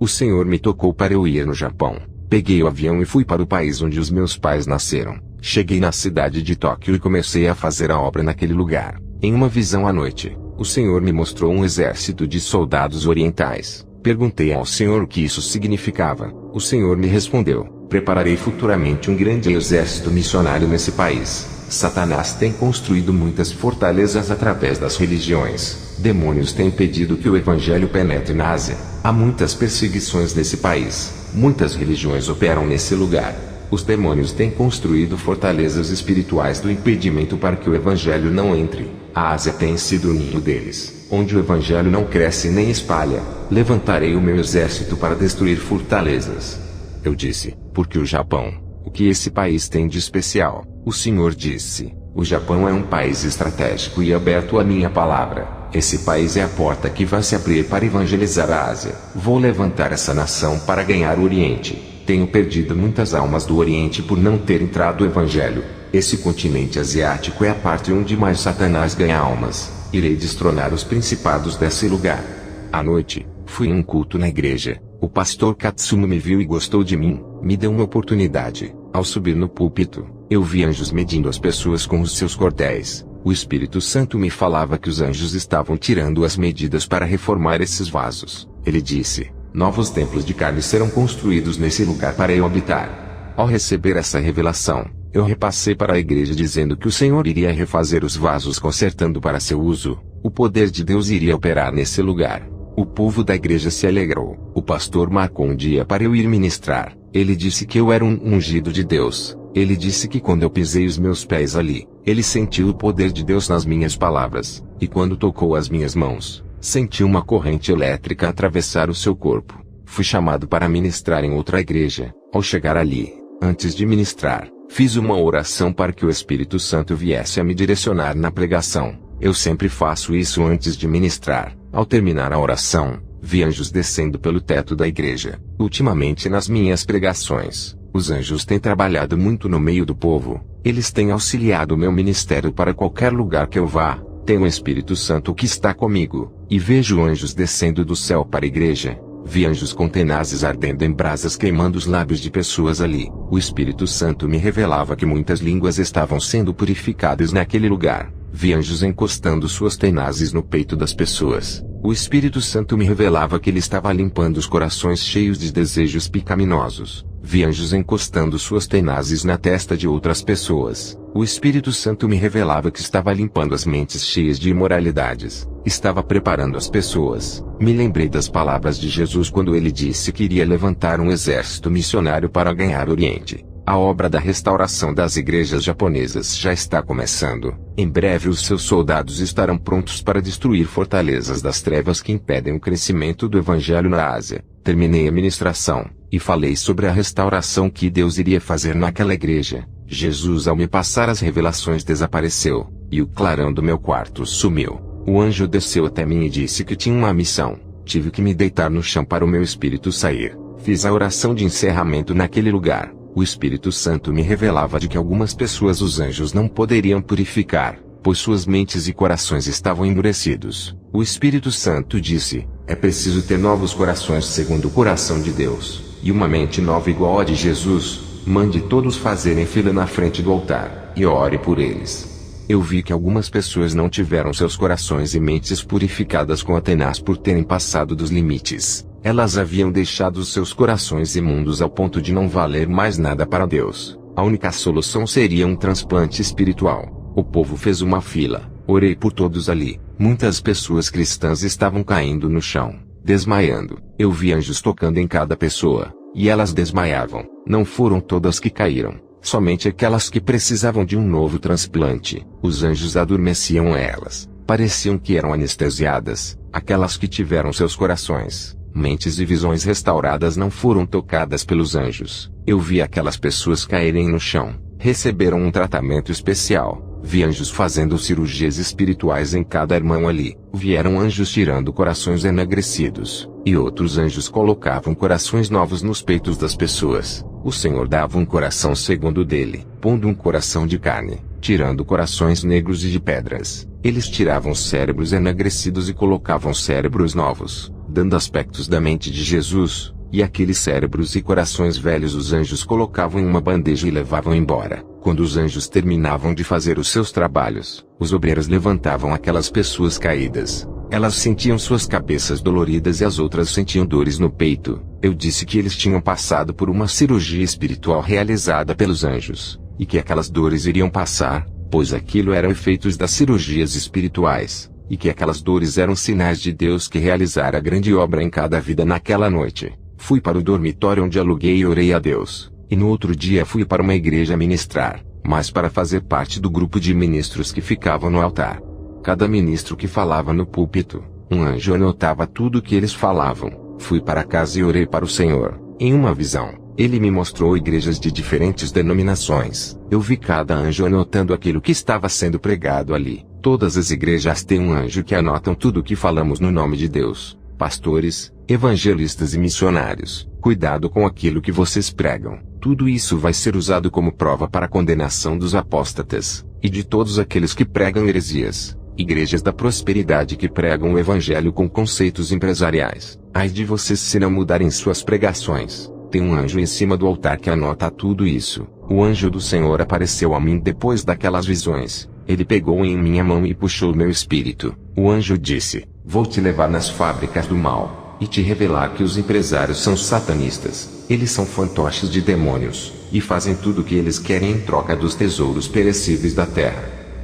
O Senhor me tocou para eu ir no Japão. Peguei o avião e fui para o país onde os meus pais nasceram. Cheguei na cidade de Tóquio e comecei a fazer a obra naquele lugar. Em uma visão à noite, o Senhor me mostrou um exército de soldados orientais. Perguntei ao Senhor o que isso significava. O Senhor me respondeu: prepararei futuramente um grande exército missionário nesse país. Satanás tem construído muitas fortalezas através das religiões. Demônios têm impedido que o evangelho penetre na Ásia. Há muitas perseguições nesse país. Muitas religiões operam nesse lugar. Os demônios têm construído fortalezas espirituais do impedimento para que o evangelho não entre. A Ásia tem sido o ninho deles, onde o evangelho não cresce nem espalha. Levantarei o meu exército para destruir fortalezas. Eu disse: porque o Japão? O que esse país tem de especial? O Senhor disse: o Japão é um país estratégico e aberto à minha palavra. Esse país é a porta que vai se abrir para evangelizar a Ásia. Vou levantar essa nação para ganhar o Oriente. Tenho perdido muitas almas do Oriente por não ter entrado o Evangelho. Esse continente asiático é a parte onde mais Satanás ganha almas. Irei destronar os principados desse lugar. À noite, fui em um culto na igreja. O pastor Katsuno me viu e gostou de mim. Me deu uma oportunidade. Ao subir no púlpito, eu vi anjos medindo as pessoas com os seus cordéis. O Espírito Santo me falava que os anjos estavam tirando as medidas para reformar esses vasos. Ele disse: novos templos de carne serão construídos nesse lugar para eu habitar. Ao receber essa revelação, eu repassei para a igreja dizendo que o Senhor iria refazer os vasos consertando para seu uso. O poder de Deus iria operar nesse lugar. O povo da igreja se alegrou. O pastor marcou um dia para eu ir ministrar. Ele disse que eu era um ungido de Deus. Ele disse que quando eu pisei os meus pés ali, ele sentiu o poder de Deus nas minhas palavras. E quando tocou as minhas mãos, senti uma corrente elétrica atravessar o seu corpo. Fui chamado para ministrar em outra igreja. Ao chegar ali, antes de ministrar, fiz uma oração para que o Espírito Santo viesse a me direcionar na pregação. Eu sempre faço isso antes de ministrar. Ao terminar a oração, vi anjos descendo pelo teto da igreja. Ultimamente nas minhas pregações, os anjos têm trabalhado muito no meio do povo. Eles têm auxiliado o meu ministério para qualquer lugar que eu vá. Tenho o Espírito Santo que está comigo, e vejo anjos descendo do céu para a igreja. Vi anjos com tenazes ardendo em brasas queimando os lábios de pessoas ali. O Espírito Santo me revelava que muitas línguas estavam sendo purificadas naquele lugar. Vi anjos encostando suas tenazes no peito das pessoas. O Espírito Santo me revelava que ele estava limpando os corações cheios de desejos pecaminosos. Vi anjos encostando suas tenazes na testa de outras pessoas. O Espírito Santo me revelava que estava limpando as mentes cheias de imoralidades. Estava preparando as pessoas. Me lembrei das palavras de Jesus quando ele disse que iria levantar um exército missionário para ganhar o Oriente. A obra da restauração das igrejas japonesas já está começando. Em breve os seus soldados estarão prontos para destruir fortalezas das trevas que impedem o crescimento do Evangelho na Ásia. Terminei a ministração, e falei sobre a restauração que Deus iria fazer naquela igreja. Jesus, ao me passar as revelações, desapareceu, e o clarão do meu quarto sumiu. O anjo desceu até mim e disse que tinha uma missão. Tive que me deitar no chão para o meu espírito sair. Fiz a oração de encerramento naquele lugar. O Espírito Santo me revelava de que algumas pessoas os anjos não poderiam purificar, pois suas mentes e corações estavam endurecidos. O Espírito Santo disse: é preciso ter novos corações segundo o coração de Deus, e uma mente nova igual a de Jesus. Mande todos fazerem fila na frente do altar, e ore por eles. Eu vi que algumas pessoas não tiveram seus corações e mentes purificadas com a tenaz por terem passado dos limites. Elas haviam deixado os seus corações imundos ao ponto de não valer mais nada para Deus. A única solução seria um transplante espiritual. O povo fez uma fila. Orei por todos ali. Muitas pessoas cristãs estavam caindo no chão, desmaiando. Eu vi anjos tocando em cada pessoa, e elas desmaiavam. Não foram todas que caíram, somente aquelas que precisavam de um novo transplante. Os anjos adormeciam elas. Pareciam que eram anestesiadas. Aquelas que tiveram seus corações, mentes e visões restauradas não foram tocadas pelos anjos. Eu vi aquelas pessoas caírem no chão. Receberam um tratamento especial. Vi anjos fazendo cirurgias espirituais em cada irmão ali. Vieram anjos tirando corações enegrecidos, e outros anjos colocavam corações novos nos peitos das pessoas. O Senhor dava um coração segundo o dele, pondo um coração de carne, tirando corações negros e de pedras. Eles tiravam cérebros enegrecidos e colocavam cérebros novos, dando aspectos da mente de Jesus. E aqueles cérebros e corações velhos os anjos colocavam em uma bandeja e levavam embora. Quando os anjos terminavam de fazer os seus trabalhos, os obreiros levantavam aquelas pessoas caídas. Elas sentiam suas cabeças doloridas e as outras sentiam dores no peito. Eu disse que eles tinham passado por uma cirurgia espiritual realizada pelos anjos, e que aquelas dores iriam passar, pois aquilo eram efeitos das cirurgias espirituais, e que aquelas dores eram sinais de Deus que realizara a grande obra em cada vida naquela noite. Fui para o dormitório onde aluguei e orei a Deus, e no outro dia fui para uma igreja ministrar, mas para fazer parte do grupo de ministros que ficavam no altar. Cada ministro que falava no púlpito, um anjo anotava tudo o que eles falavam. Fui para casa e orei para o Senhor. Em uma visão, Ele me mostrou igrejas de diferentes denominações. Eu vi cada anjo anotando aquilo que estava sendo pregado ali. Todas as igrejas têm um anjo que anotam tudo o que falamos no nome de Deus. Pastores, evangelistas e missionários, cuidado com aquilo que vocês pregam. Tudo isso vai ser usado como prova para a condenação dos apóstatas, e de todos aqueles que pregam heresias. Igrejas da prosperidade que pregam o evangelho com conceitos empresariais. Ai de vocês se não mudarem suas pregações. Tem um anjo em cima do altar que anota tudo isso. O anjo do Senhor apareceu a mim depois daquelas visões. Ele pegou em minha mão e puxou meu espírito. O anjo disse: vou te levar nas fábricas do mal, e te revelar que os empresários são satanistas. Eles são fantoches de demônios, e fazem tudo o que eles querem em troca dos tesouros perecíveis da terra.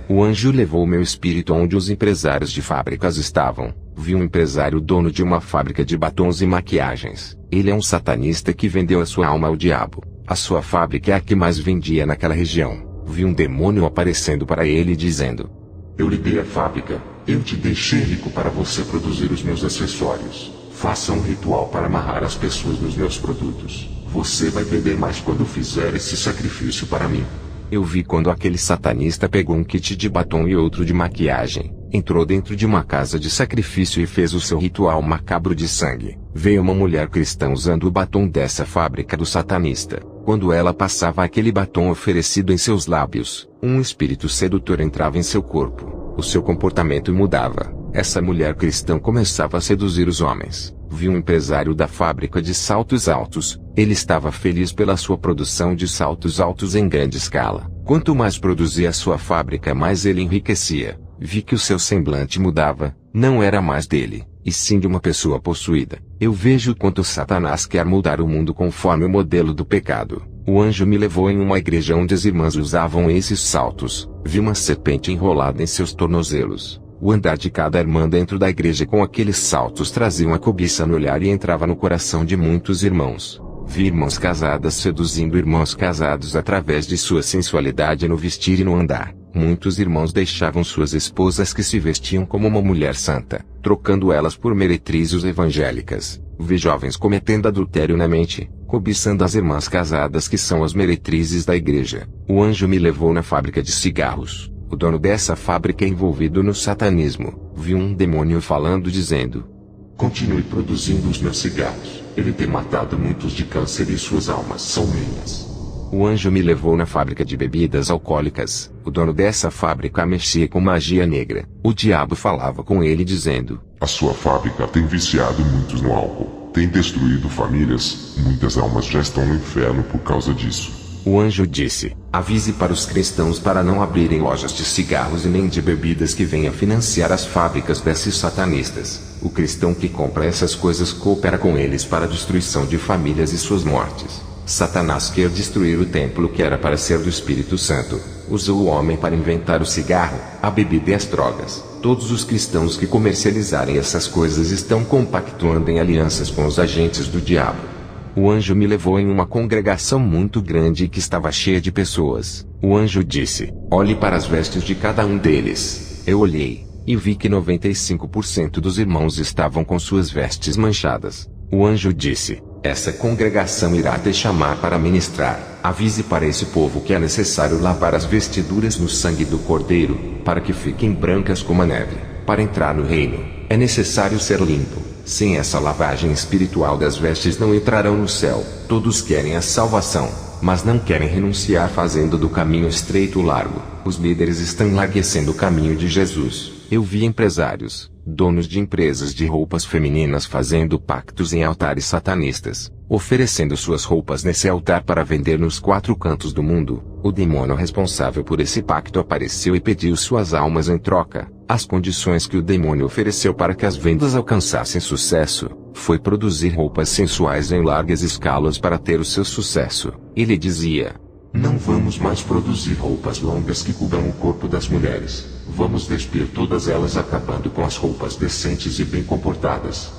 O anjo levou meu espírito onde os empresários de fábricas estavam. Vi um empresário dono de uma fábrica de batons e maquiagens. Ele é um satanista que vendeu a sua alma ao diabo. A sua fábrica é a que mais vendia naquela região. Vi um demônio aparecendo para ele dizendo: eu lhe dei a fábrica, eu te deixei rico para você produzir os meus acessórios. Faça um ritual para amarrar as pessoas nos meus produtos. Você vai beber mais quando fizer esse sacrifício para mim. Eu vi quando aquele satanista pegou um kit de batom e outro de maquiagem, entrou dentro de uma casa de sacrifício e fez o seu ritual macabro de sangue. Veio uma mulher cristã usando o batom dessa fábrica do satanista. Quando ela passava aquele batom oferecido em seus lábios, um espírito sedutor entrava em seu corpo. O seu comportamento mudava. Essa mulher cristã começava a seduzir os homens. Vi um empresário da fábrica de saltos altos. Ele estava feliz pela sua produção de saltos altos em grande escala. Quanto mais produzia a sua fábrica, mais ele enriquecia. Vi que o seu semblante mudava. Não era mais dele, e sim de uma pessoa possuída. Eu vejo quanto Satanás quer mudar o mundo conforme o modelo do pecado. O anjo me levou em uma igreja onde as irmãs usavam esses saltos. Vi uma serpente enrolada em seus tornozelos. O andar de cada irmã dentro da igreja com aqueles saltos trazia uma cobiça no olhar e entrava no coração de muitos irmãos. Vi irmãs casadas seduzindo irmãos casados através de sua sensualidade no vestir e no andar. Muitos irmãos deixavam suas esposas que se vestiam como uma mulher santa, trocando elas por meretrizes evangélicas. Vi jovens cometendo adultério na mente, cobiçando as irmãs casadas que são as meretrizes da igreja. O anjo me levou na fábrica de cigarros. O dono dessa fábrica é envolvido no satanismo. Vi um demônio falando dizendo: continue produzindo os meus cigarros. Ele tem matado muitos de câncer e suas almas são minhas. O anjo me levou na fábrica de bebidas alcoólicas. O dono dessa fábrica mexia com magia negra. O diabo falava com ele dizendo: a sua fábrica tem viciado muitos no álcool. Tem destruído famílias. Muitas almas já estão no inferno por causa disso. O anjo disse: avise para os cristãos para não abrirem lojas de cigarros e nem de bebidas que venham financiar as fábricas desses satanistas. O cristão que compra essas coisas coopera com eles para a destruição de famílias e suas mortes. Satanás quer destruir o templo que era para ser do Espírito Santo. Usou o homem para inventar o cigarro, a bebida e as drogas. Todos os cristãos que comercializarem essas coisas estão compactuando em alianças com os agentes do diabo. O anjo me levou em uma congregação muito grande que estava cheia de pessoas. O anjo disse: olhe para as vestes de cada um deles. Eu olhei, e vi que 95% dos irmãos estavam com suas vestes manchadas. O anjo disse: essa congregação irá te chamar para ministrar. Avise para esse povo que é necessário lavar as vestiduras no sangue do Cordeiro, para que fiquem brancas como a neve. Para entrar no reino, é necessário ser limpo. Sem essa lavagem espiritual das vestes não entrarão no céu. Todos querem a salvação, mas não querem renunciar fazendo do caminho estreito largo. Os líderes estão enlarguecendo o caminho de Jesus. Eu vi empresários, donos de empresas de roupas femininas fazendo pactos em altares satanistas, oferecendo suas roupas nesse altar para vender nos 4 cantos do mundo. O demônio responsável por esse pacto apareceu e pediu suas almas em troca. As condições que o demônio ofereceu para que as vendas alcançassem sucesso, foi produzir roupas sensuais em largas escalas para ter o seu sucesso. Ele dizia: não vamos mais produzir roupas longas que cubram o corpo das mulheres. Vamos despir todas elas, acabando com as roupas decentes e bem comportadas.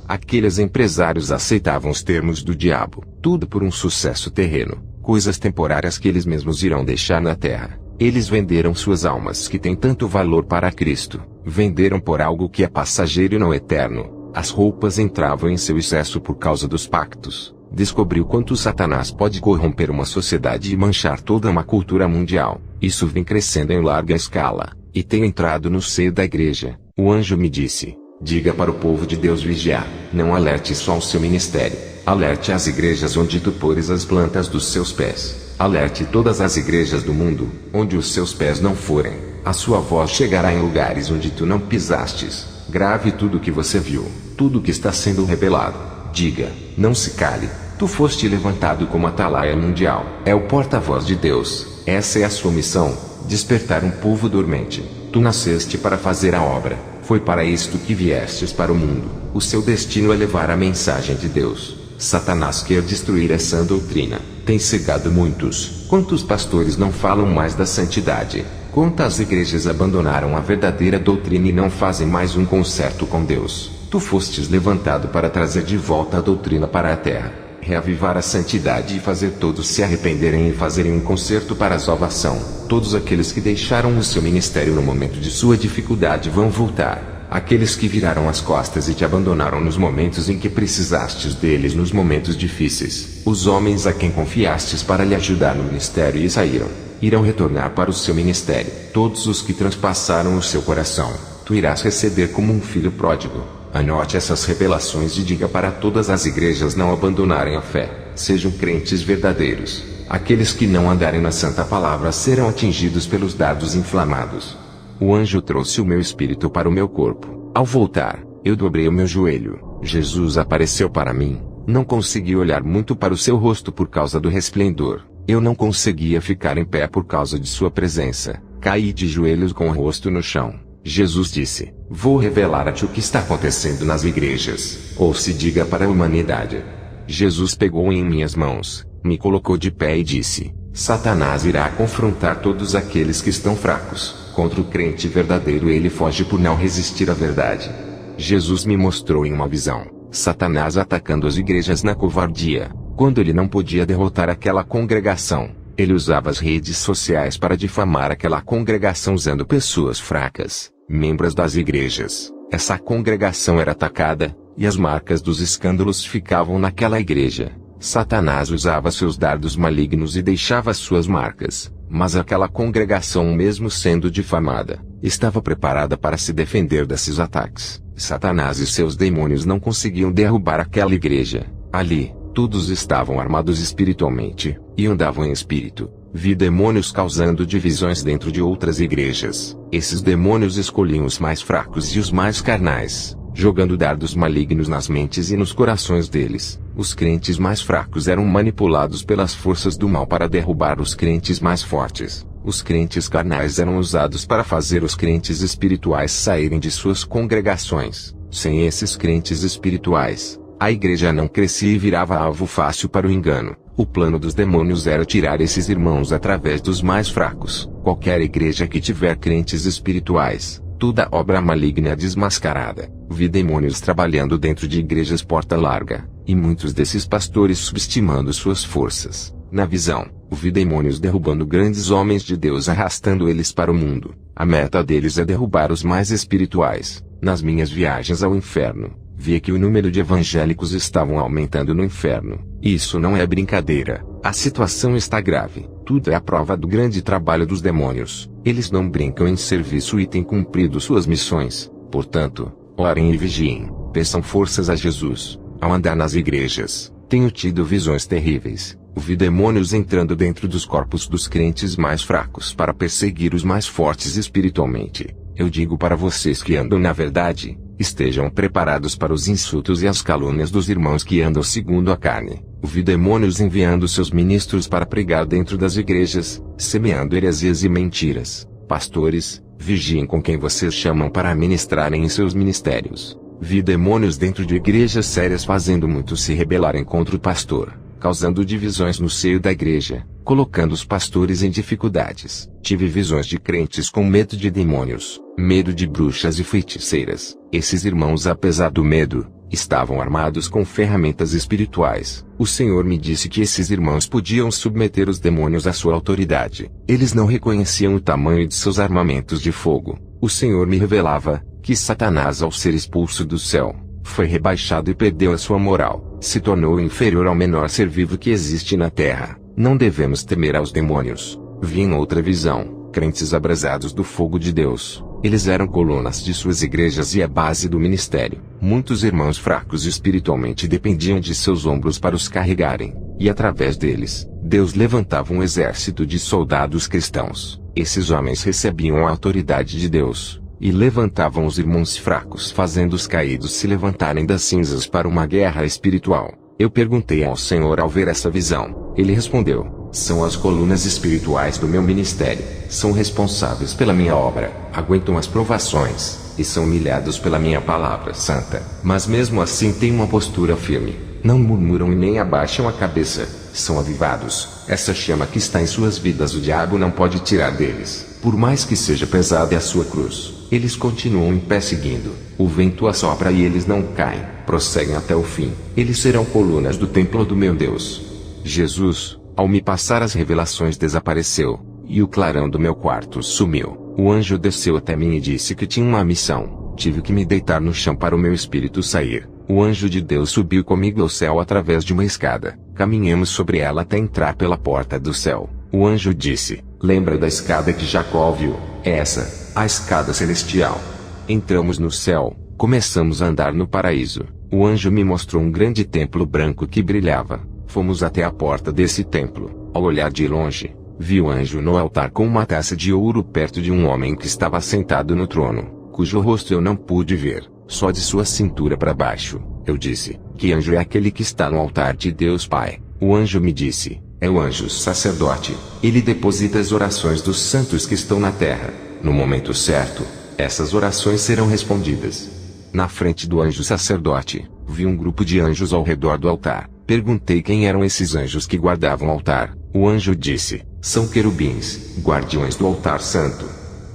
Aqueles empresários aceitavam os termos do diabo, tudo por um sucesso terreno, coisas temporárias que eles mesmos irão deixar na terra. Eles venderam suas almas que têm tanto valor para Cristo, venderam por algo que é passageiro e não eterno. As roupas entravam em seu excesso por causa dos pactos. Descobriu quanto Satanás pode corromper uma sociedade e manchar toda uma cultura mundial. Isso vem crescendo em larga escala, e tem entrado no seio da igreja. O anjo me disse: diga para o povo de Deus vigiar, não alerte só ao seu ministério, alerte as igrejas onde tu pôres as plantas dos seus pés, alerte todas as igrejas do mundo, onde os seus pés não forem, a sua voz chegará em lugares onde tu não pisastes. Grave tudo o que você viu, tudo o que está sendo revelado, diga, não se cale. Tu foste levantado como atalaia mundial. É o porta-voz de Deus. Essa é a sua missão, despertar um povo dormente. Tu nasceste para fazer a obra. Foi para isto que viestes para o mundo. O seu destino é levar a mensagem de Deus. Satanás quer destruir essa doutrina. Tem cegado muitos. Quantos pastores não falam mais da santidade? Quantas igrejas abandonaram a verdadeira doutrina e não fazem mais um concerto com Deus? Tu fostes levantado para trazer de volta a doutrina para a terra, reavivar a santidade e fazer todos se arrependerem e fazerem um concerto para a salvação. Todos aqueles que deixaram o seu ministério no momento de sua dificuldade vão voltar. Aqueles que viraram as costas e te abandonaram nos momentos em que precisastes deles nos momentos difíceis. Os homens a quem confiastes para lhe ajudar no ministério e saíram, irão retornar para o seu ministério. Todos os que transpassaram o seu coração, tu irás receber como um filho pródigo. Anote essas revelações e diga para todas as igrejas não abandonarem a fé. Sejam crentes verdadeiros. Aqueles que não andarem na santa palavra serão atingidos pelos dardos inflamados. O anjo trouxe o meu espírito para o meu corpo. Ao voltar, eu dobrei o meu joelho. Jesus apareceu para mim. Não consegui olhar muito para o seu rosto por causa do resplendor. Eu não conseguia ficar em pé por causa de sua presença. Caí de joelhos com o rosto no chão. Jesus disse: vou revelar a ti o que está acontecendo nas igrejas. Ou se diga para a humanidade. Jesus pegou em minhas mãos, me colocou de pé e disse: Satanás irá confrontar todos aqueles que estão fracos. Contra o crente verdadeiro ele foge por não resistir à verdade. Jesus me mostrou em uma visão Satanás atacando as igrejas na covardia. Quando ele não podia derrotar aquela congregação, ele usava as redes sociais para difamar aquela congregação usando pessoas fracas, membros das igrejas. Essa congregação era atacada, e as marcas dos escândalos ficavam naquela igreja. Satanás usava seus dardos malignos e deixava suas marcas, mas aquela congregação, mesmo sendo difamada, estava preparada para se defender desses ataques. Satanás e seus demônios não conseguiam derrubar aquela igreja. Ali, todos estavam armados espiritualmente, e andavam em espírito. Vi demônios causando divisões dentro de outras igrejas. Esses demônios escolhiam os mais fracos e os mais carnais, jogando dardos malignos nas mentes e nos corações deles. Os crentes mais fracos eram manipulados pelas forças do mal para derrubar os crentes mais fortes. Os crentes carnais eram usados para fazer os crentes espirituais saírem de suas congregações. Sem esses crentes espirituais, a igreja não crescia e virava alvo fácil para o engano. O plano dos demônios era tirar esses irmãos através dos mais fracos. Qualquer igreja que tiver crentes espirituais, toda obra maligna é desmascarada. Vi demônios trabalhando dentro de igrejas porta larga, e muitos desses pastores subestimando suas forças. Na visão, vi demônios derrubando grandes homens de Deus, arrastando eles para o mundo. A meta deles é derrubar os mais espirituais. Nas minhas viagens ao inferno, via que o número de evangélicos estavam aumentando no inferno. Isso não é brincadeira. A situação está grave. Tudo é a prova do grande trabalho dos demônios. Eles não brincam em serviço e têm cumprido suas missões. Portanto, orem e vigiem. Peçam forças a Jesus. Ao andar nas igrejas, tenho tido visões terríveis. Vi demônios entrando dentro dos corpos dos crentes mais fracos para perseguir os mais fortes espiritualmente. Eu digo para vocês que andam na verdade, estejam preparados para os insultos e as calúnias dos irmãos que andam segundo a carne. Vi demônios enviando seus ministros para pregar dentro das igrejas, semeando heresias e mentiras. Pastores, vigiem com quem vocês chamam para ministrarem em seus ministérios. Vi demônios dentro de igrejas sérias fazendo muitos se rebelarem contra o pastor, causando divisões no seio da igreja, colocando os pastores em dificuldades. Tive visões de crentes com medo de demônios, medo de bruxas e feiticeiras. Esses irmãos, apesar do medo, estavam armados com ferramentas espirituais. O Senhor me disse que esses irmãos podiam submeter os demônios à sua autoridade. Eles não reconheciam o tamanho de seus armamentos de fogo. O Senhor me revelava que Satanás, ao ser expulso do céu, foi rebaixado e perdeu a sua moral. Se tornou inferior ao menor ser vivo que existe na terra. Não devemos temer aos demônios. Vi em outra visão, crentes abrasados do fogo de Deus. Eles eram colunas de suas igrejas e a base do ministério. Muitos irmãos fracos espiritualmente dependiam de seus ombros para os carregarem. E através deles, Deus levantava um exército de soldados cristãos. Esses homens recebiam a autoridade de Deus e levantavam os irmãos fracos, fazendo os caídos se levantarem das cinzas para uma guerra espiritual. Eu perguntei ao Senhor ao ver essa visão. Ele respondeu: são as colunas espirituais do meu ministério. São responsáveis pela minha obra, aguentam as provações, e são humilhados pela minha palavra santa. Mas mesmo assim têm uma postura firme. Não murmuram e nem abaixam a cabeça. São avivados. Essa chama que está em suas vidas o diabo não pode tirar deles. Por mais que seja pesada a sua cruz, eles continuam em pé seguindo. O vento assopra e eles não caem. Prosseguem até o fim. Eles serão colunas do templo do meu Deus. Jesus, ao me passar as revelações, desapareceu, e o clarão do meu quarto sumiu. O anjo desceu até mim e disse que tinha uma missão. Tive que me deitar no chão para o meu espírito sair. O anjo de Deus subiu comigo ao céu através de uma escada. Caminhamos sobre ela até entrar pela porta do céu. O anjo disse: lembra da escada que Jacó viu? É essa, a escada celestial. Entramos no céu, começamos a andar no paraíso. O anjo me mostrou um grande templo branco que brilhava. Fomos até a porta desse templo. Ao olhar de longe, vi o anjo no altar com uma taça de ouro perto de um homem que estava sentado no trono, cujo rosto eu não pude ver, só de sua cintura para baixo. Eu disse: que anjo é aquele que está no altar de Deus Pai? O anjo me disse: é o anjo sacerdote. Ele deposita as orações dos santos que estão na terra. No momento certo, essas orações serão respondidas. Na frente do anjo sacerdote, vi um grupo de anjos ao redor do altar. Perguntei quem eram esses anjos que guardavam o altar. O anjo disse: são querubins, guardiões do altar santo.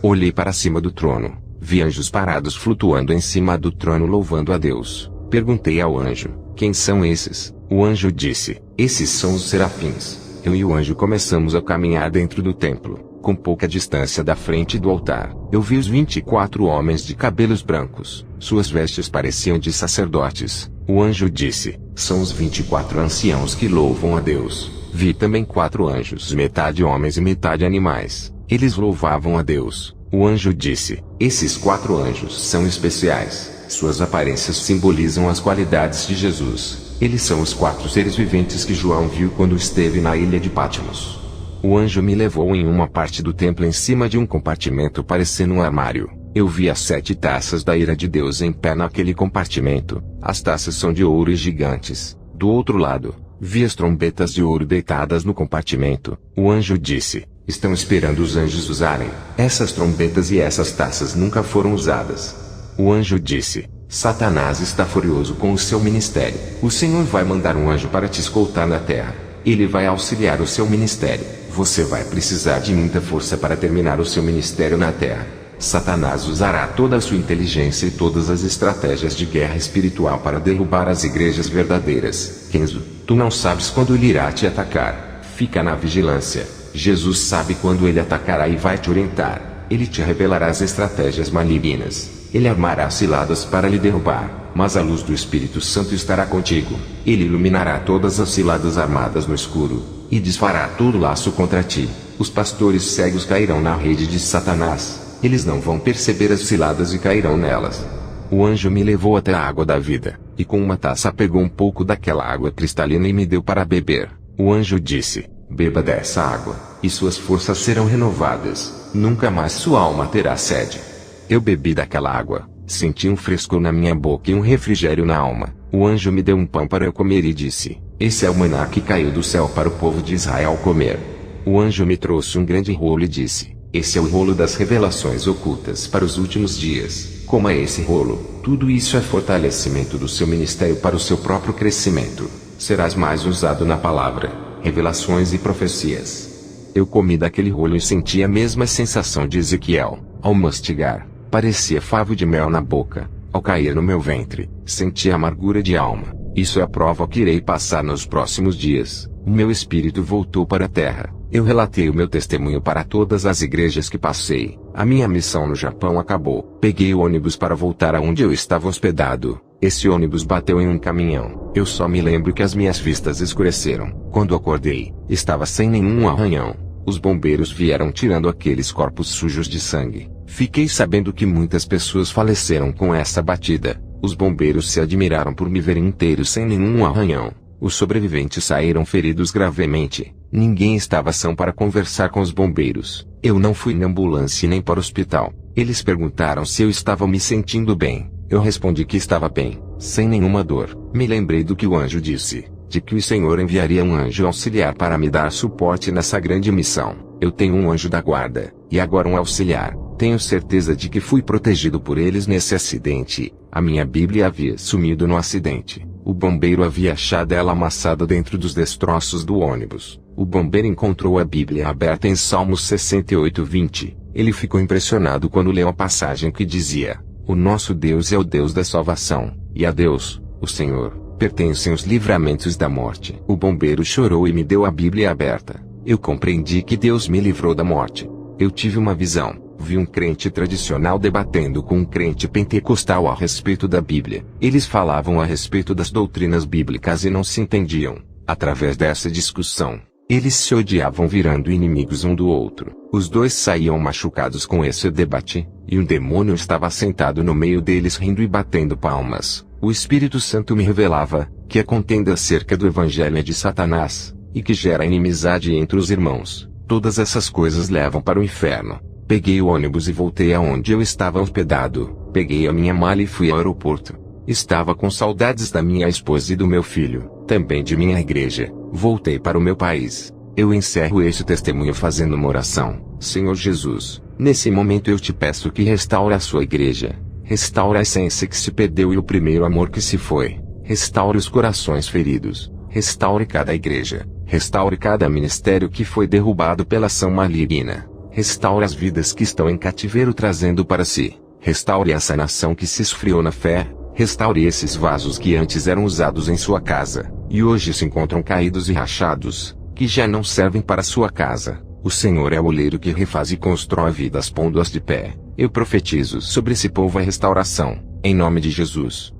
Olhei para cima do trono. Vi anjos parados flutuando em cima do trono louvando a Deus. Perguntei ao anjo: quem são esses? O anjo disse: esses são os serafins. Eu e o anjo começamos a caminhar dentro do templo, com pouca distância da frente do altar. Eu vi os 24 homens de cabelos brancos. Suas vestes pareciam de sacerdotes. O anjo disse: são os 24 anciãos que louvam a Deus. Vi também 4 anjos, metade homens e metade animais. Eles louvavam a Deus. O anjo disse: esses 4 anjos são especiais. Suas aparências simbolizam as qualidades de Jesus. Eles são os 4 seres viventes que João viu quando esteve na ilha de Patmos. O anjo me levou em uma parte do templo em cima de um compartimento parecendo um armário. Eu vi as 7 taças da ira de Deus em pé naquele compartimento. As taças são de ouro e gigantes. Do outro lado, vi as trombetas de ouro deitadas no compartimento. O anjo disse: estão esperando os anjos usarem. Essas trombetas e essas taças nunca foram usadas. O anjo disse: Satanás está furioso com o seu ministério. O Senhor vai mandar um anjo para te escoltar na terra. Ele vai auxiliar o seu ministério. Você vai precisar de muita força para terminar o seu ministério na terra. Satanás usará toda a sua inteligência e todas as estratégias de guerra espiritual para derrubar as igrejas verdadeiras. Kenzo, tu não sabes quando ele irá te atacar. Fica na vigilância. Jesus sabe quando ele atacará e vai te orientar. Ele te revelará as estratégias malignas. Ele armará ciladas para lhe derrubar, mas a luz do Espírito Santo estará contigo. Ele iluminará todas as ciladas armadas no escuro, e desfará todo laço contra ti. Os pastores cegos cairão na rede de Satanás. Eles não vão perceber as ciladas e cairão nelas. O anjo me levou até a água da vida, e com uma taça pegou um pouco daquela água cristalina e me deu para beber. O anjo disse: beba dessa água, e suas forças serão renovadas, nunca mais sua alma terá sede. Eu bebi daquela água, senti um frescor na minha boca e um refrigério na alma. O anjo me deu um pão para eu comer e disse: esse é o maná que caiu do céu para o povo de Israel comer. O anjo me trouxe um grande rolo e disse: esse é o rolo das revelações ocultas para os últimos dias. Coma esse rolo. Tudo isso é fortalecimento do seu ministério para o seu próprio crescimento. Serás mais usado na palavra, revelações e profecias. Eu comi daquele rolo e senti a mesma sensação de Ezequiel. Ao mastigar, parecia favo de mel na boca. Ao cair no meu ventre, senti amargura de alma. Isso é a prova que irei passar nos próximos dias. O meu espírito voltou para a terra. Eu relatei o meu testemunho para todas as igrejas que passei. A minha missão no Japão acabou. Peguei o ônibus para voltar aonde eu estava hospedado. Esse ônibus bateu em um caminhão. Eu só me lembro que as minhas vistas escureceram. Quando acordei, estava sem nenhum arranhão. Os bombeiros vieram tirando aqueles corpos sujos de sangue. Fiquei sabendo que muitas pessoas faleceram com essa batida. Os bombeiros se admiraram por me verem inteiro sem nenhum arranhão. Os sobreviventes saíram feridos gravemente. Ninguém estava são para conversar com os bombeiros. Eu não fui na ambulância nem para o hospital. Eles perguntaram se eu estava me sentindo bem. Eu respondi que estava bem, sem nenhuma dor. Me lembrei do que o anjo disse, de que o Senhor enviaria um anjo auxiliar para me dar suporte nessa grande missão. Eu tenho um anjo da guarda, e agora um auxiliar. Tenho certeza de que fui protegido por eles nesse acidente. A minha Bíblia havia sumido no acidente. O bombeiro havia achado ela amassada dentro dos destroços do ônibus. O bombeiro encontrou a Bíblia aberta em Salmos 68:20. Ele ficou impressionado quando leu a passagem que dizia: o nosso Deus é o Deus da salvação, e a Deus, o Senhor, pertencem os livramentos da morte. O bombeiro chorou e me deu a Bíblia aberta. Eu compreendi que Deus me livrou da morte. Eu tive uma visão. Vi um crente tradicional debatendo com um crente pentecostal a respeito da Bíblia. Eles falavam a respeito das doutrinas bíblicas e não se entendiam. Através dessa discussão, eles se odiavam virando inimigos um do outro. Os dois saíam machucados com esse debate, e um demônio estava sentado no meio deles rindo e batendo palmas. O Espírito Santo me revelava que a contenda acerca do Evangelho é de Satanás, e que gera inimizade entre os irmãos. Todas essas coisas levam para o inferno. Peguei o ônibus e voltei aonde eu estava hospedado. Peguei a minha mala e fui ao aeroporto. Estava com saudades da minha esposa e do meu filho, também de minha igreja. Voltei para o meu país. Eu encerro este testemunho fazendo uma oração. Senhor Jesus, nesse momento eu te peço que restaure a sua igreja. Restaure a essência que se perdeu e o primeiro amor que se foi. Restaure os corações feridos. Restaure cada igreja. Restaure cada ministério que foi derrubado pela ação maligna. Restaure as vidas que estão em cativeiro trazendo para si. Restaure essa nação que se esfriou na fé. Restaure esses vasos que antes eram usados em sua casa, e hoje se encontram caídos e rachados, que já não servem para sua casa. O Senhor é o oleiro que refaz e constrói vidas pondo-as de pé. Eu profetizo sobre esse povo a restauração, em nome de Jesus.